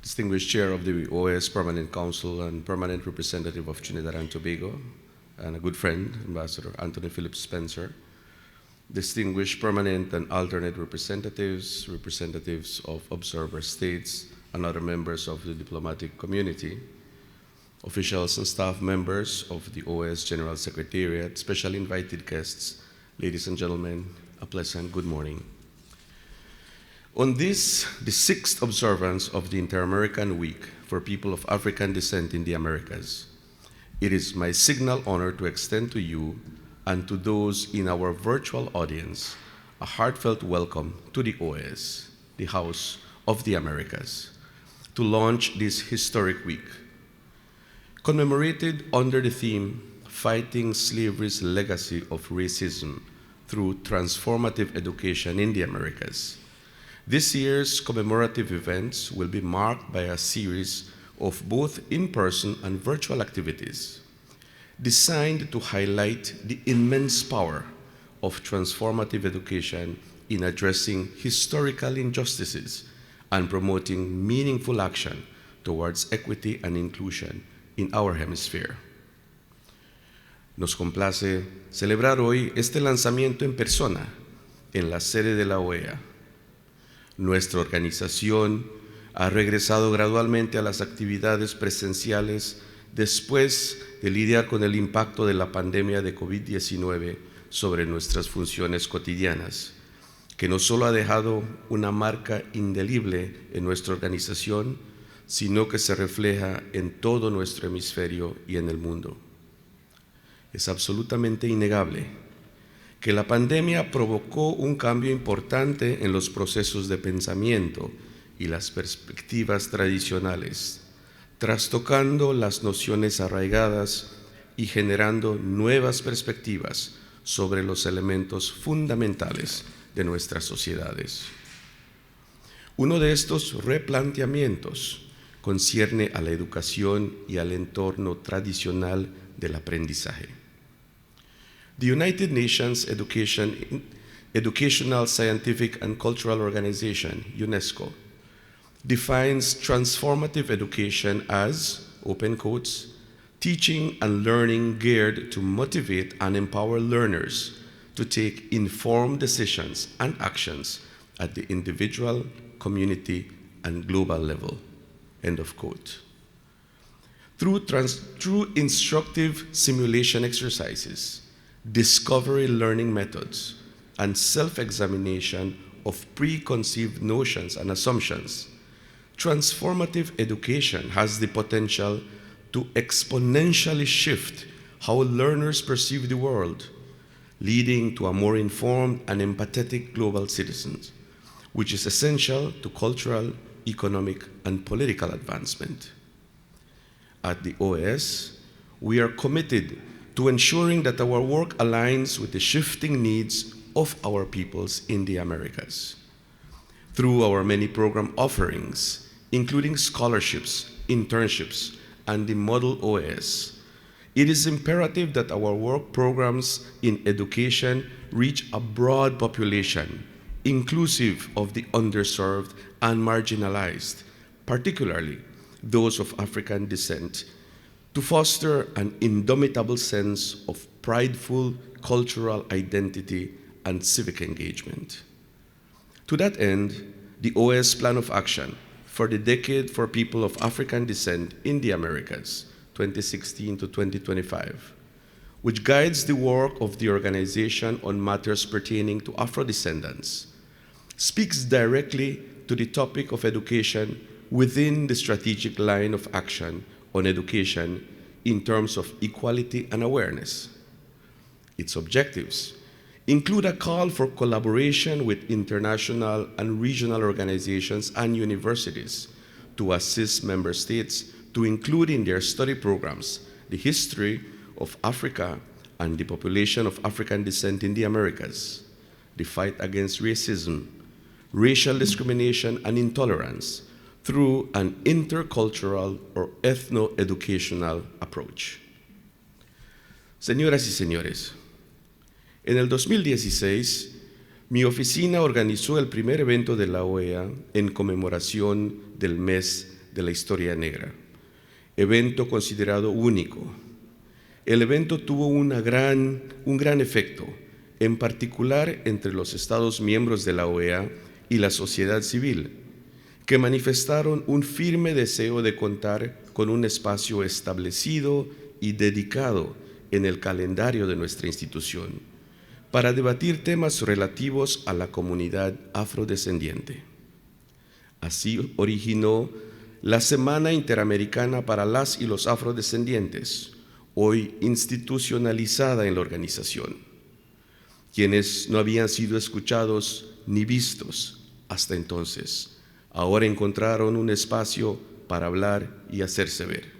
distinguished chair of the OAS Permanent Council and permanent representative of Trinidad and Tobago, and a good friend, Ambassador Anthony Phillips Spencer, distinguished permanent and alternate representatives, representatives of observer states, and other members of the diplomatic community, officials and staff members of the OAS General Secretariat, special invited guests, ladies and gentlemen, a pleasant good morning. On this, the 6th observance of the Inter-American Week for people of African descent in the Americas, it is my signal honor to extend to you and to those in our virtual audience a heartfelt welcome to the OAS, the House of the Americas, to launch this historic week. Commemorated under the theme, Fighting Slavery's Legacy of Racism through Transformative Education in the Americas, this year's commemorative events will be marked by a series of both in-person and virtual activities designed to highlight the immense power of transformative education in addressing historical injustices and promoting meaningful action towards equity and inclusion in our hemisphere. Nos complace celebrar hoy este lanzamiento en persona en la sede de la OEA. Nuestra organización ha regresado gradualmente a las actividades presenciales después de lidiar con el impacto de la pandemia de COVID-19 sobre nuestras funciones cotidianas, que no solo ha dejado una marca indeleble en nuestra organización, sino que se refleja en todo nuestro hemisferio y en el mundo. Es absolutamente innegable que la pandemia provocó un cambio importante en los procesos de pensamiento y las perspectivas tradicionales, trastocando las nociones arraigadas y generando nuevas perspectivas sobre los elementos fundamentales de nuestras sociedades. Uno de estos replanteamientos concierne a la educación y al entorno tradicional del aprendizaje. The United Nations Educational, Scientific and Cultural Organization, UNESCO, defines transformative education as, open quotes, teaching and learning geared to motivate and empower learners to take informed decisions and actions at the individual, community, and global level, end of quote. Through instructive simulation exercises, discovery learning methods, and self-examination of preconceived notions and assumptions, transformative education has the potential to exponentially shift how learners perceive the world, leading to a more informed and empathetic global citizens, which is essential to cultural, economic, and political advancement. At the OAS, we are committed to ensuring that our work aligns with the shifting needs of our peoples in the Americas. Through our many program offerings, including scholarships, internships, and the Model OAS, it is imperative that our work programs in education reach a broad population, inclusive of the underserved and marginalized, particularly those of African descent, to foster an indomitable sense of prideful cultural identity and civic engagement. To that end, the OAS Plan of Action for the Decade for People of African Descent in the Americas, 2016 to 2025, which guides the work of the organization on matters pertaining to Afro-descendants, speaks directly to the topic of education within the strategic line of action on education in terms of equality and awareness. Its objectives include a call for collaboration with international and regional organizations and universities to assist member states to include in their study programs the history of Africa and the population of African descent in the Americas, the fight against racism, racial discrimination, and intolerance, through an intercultural or ethno-educational approach. Señoras y señores, en el 2016, mi oficina organizó el primer evento de la OEA en conmemoración del mes de la historia negra. Evento considerado único. El evento tuvo un gran efecto, en particular entre los Estados miembros de la OEA y la sociedad civil, que manifestaron un firme deseo de contar con un espacio establecido y dedicado en el calendario de nuestra institución para debatir temas relativos a la comunidad afrodescendiente. Así originó la Semana Interamericana para las y los Afrodescendientes, hoy institucionalizada en la organización. Quienes no habían sido escuchados ni vistos hasta entonces, ahora encontraron un espacio para hablar y hacerse ver.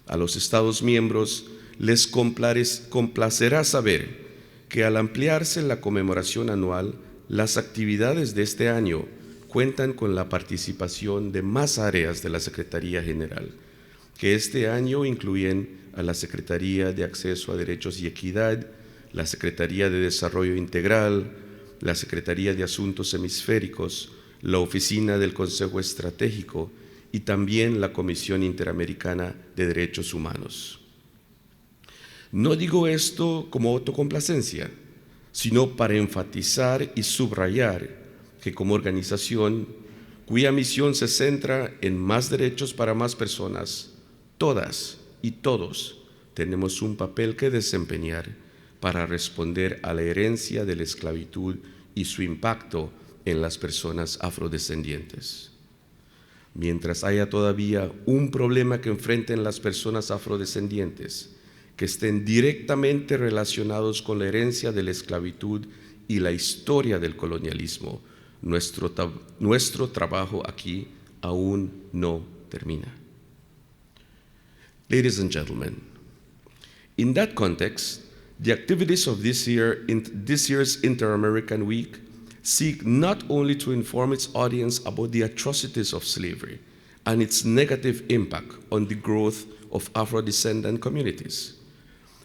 A los Estados miembros les complacerá saber que al ampliarse la conmemoración anual, las actividades de este año cuentan con la participación de más áreas de la Secretaría General, que este año incluyen a la Secretaría de Acceso a Derechos y Equidad, la Secretaría de Desarrollo Integral, la Secretaría de Asuntos Hemisféricos, la Oficina del Consejo Estratégico y también la Comisión Interamericana de Derechos Humanos. No digo esto como autocomplacencia, sino para enfatizar y subrayar que como organización cuya misión se centra en más derechos para más personas, todas y todos tenemos un papel que desempeñar para responder a la herencia de la esclavitud y su impacto en las personas afrodescendientes. Mientras haya todavía un problema que enfrenten las personas afrodescendientes que estén directamente relacionados con la herencia de la esclavitud y la historia del colonialismo, nuestro trabajo aquí aún no termina. Ladies and gentlemen, in that context, the activities of this year's Inter-American Week seek not only to inform its audience about the atrocities of slavery and its negative impact on the growth of Afro-descendant communities,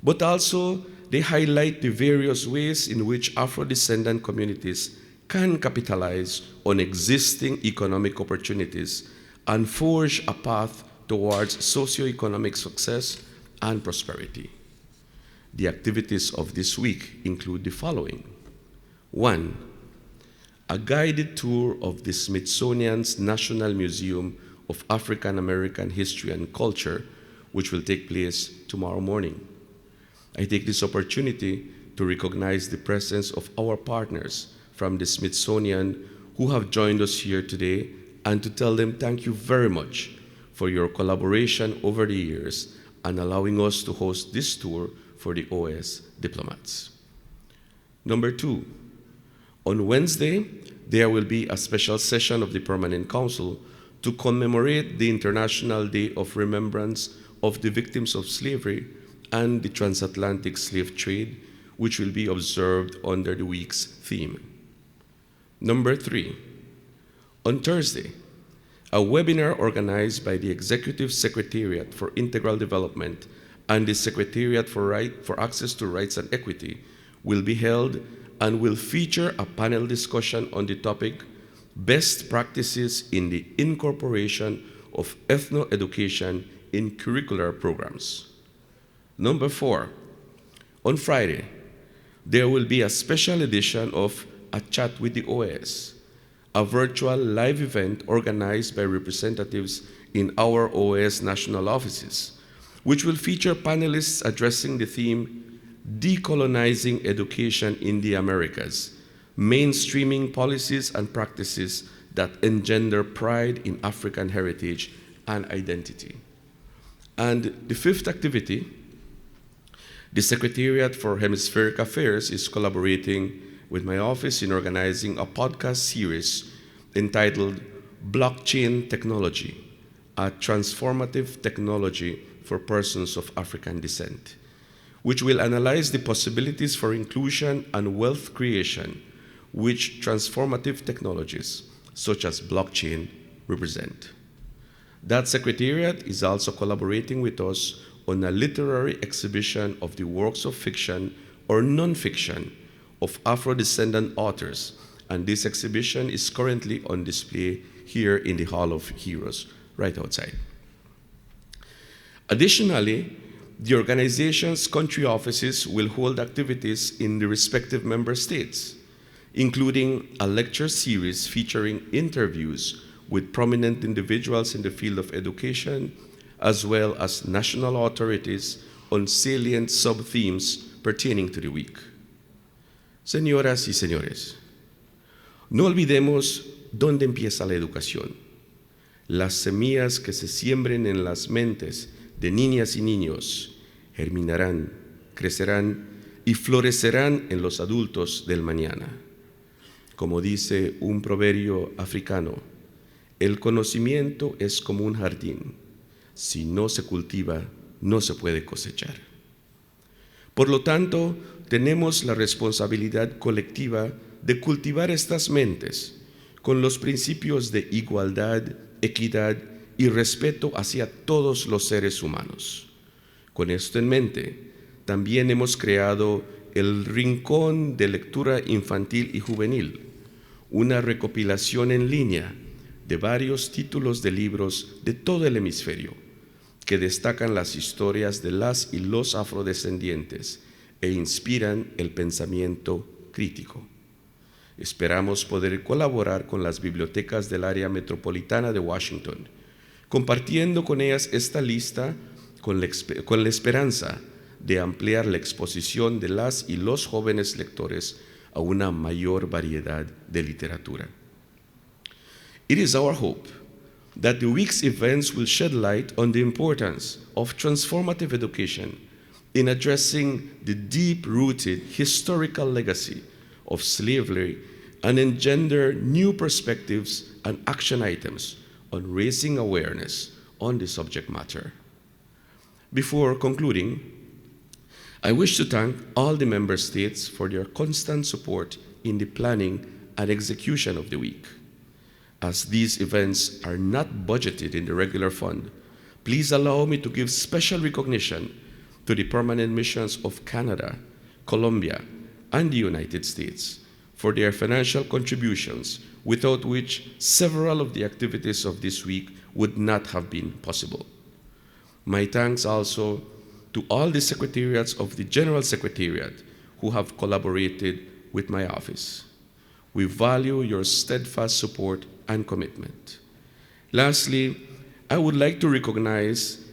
but also they highlight the various ways in which Afro-descendant communities can capitalize on existing economic opportunities and forge a path towards socioeconomic success and prosperity. The activities of this week include the following. 1. A guided tour of the Smithsonian's National Museum of African American History and Culture, which will take place tomorrow morning. I take this opportunity to recognize the presence of our partners from the Smithsonian who have joined us here today and to tell them thank you very much for your collaboration over the years and allowing us to host this tour for the OAS diplomats. Number 2, on Wednesday, there will be a special session of the Permanent Council to commemorate the International Day of Remembrance of the Victims of Slavery and the Transatlantic Slave Trade, which will be observed under the week's theme. Number 3, on Thursday, a webinar organized by the Executive Secretariat for Integral Development and the Secretariat for Access to Rights and Equity will be held and will feature a panel discussion on the topic Best Practices in the Incorporation of Ethno-Education in Curricular Programs. Number 4, on Friday, there will be a special edition of A Chat with the OAS, a virtual live event organized by representatives in our OAS national offices, which will feature panelists addressing the theme Decolonizing Education in the Americas, mainstreaming policies and practices that engender pride in African heritage and identity. And the fifth activity, the Secretariat for Hemispheric Affairs is collaborating with my office in organizing a podcast series entitled Blockchain Technology, a transformative technology for persons of African descent, which will analyze the possibilities for inclusion and wealth creation which transformative technologies, such as blockchain, represent. That Secretariat is also collaborating with us on a literary exhibition of the works of fiction or non-fiction of Afro-descendant authors, and this exhibition is currently on display here in the Hall of Heroes. right outside. Additionally, the organization's country offices will hold activities in the respective member states, including a lecture series featuring interviews with prominent individuals in the field of education, as well as national authorities on salient sub-themes pertaining to the week. Señoras y señores, no olvidemos dónde empieza la educación. Las semillas que se siembren en las mentes de niñas y niños germinarán, crecerán y florecerán en los adultos del mañana. Como dice un proverbio africano, el conocimiento es como un jardín. Si no se cultiva, no se puede cosechar. Por lo tanto, tenemos la responsabilidad colectiva de cultivar estas mentes con los principios de igualdad, equidad y respeto hacia todos los seres humanos. Con esto en mente, también hemos creado el Rincón de Lectura Infantil y Juvenil, una recopilación en línea de varios títulos de libros de todo el hemisferio que destacan las historias de las y los afrodescendientes e inspiran el pensamiento crítico. Esperamos poder colaborar con las bibliotecas del área metropolitana de Washington, compartiendo con ellas esta lista con la esperanza de ampliar la exposición de las y los jóvenes lectores a una mayor variedad de literatura. It is our hope that the week's events will shed light on the importance of transformative education in addressing the deep-rooted historical legacy of slavery and engender new perspectives and action items on raising awareness on the subject matter. Before concluding, I wish to thank all the member states for their constant support in the planning and execution of the week. As these events are not budgeted in the regular fund, please allow me to give special recognition to the permanent missions of Canada, Colombia, and the United States for their financial contributions, without which several of the activities of this week would not have been possible. My thanks also to all the secretariats of the General Secretariat who have collaborated with my office. We value your steadfast support and commitment. Lastly, I would like to recognize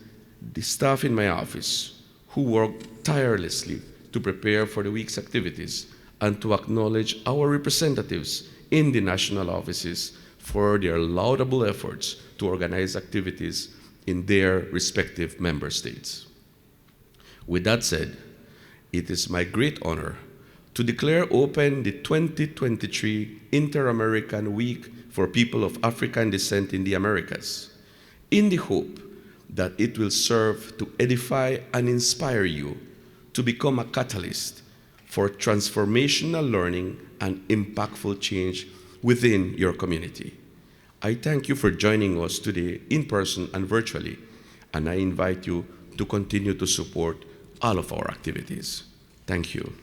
the staff in my office who worked tirelessly to prepare for the week's activities and to acknowledge our representatives in the national offices for their laudable efforts to organize activities in their respective member states. With that said, it is my great honor to declare open the 2023 Inter-American Week for People of African Descent in the Americas, in the hope that it will serve to edify and inspire you to become a catalyst for transformational learning and impactful change within your community. I thank you for joining us today in person and virtually, and I invite you to continue to support all of our activities. Thank you.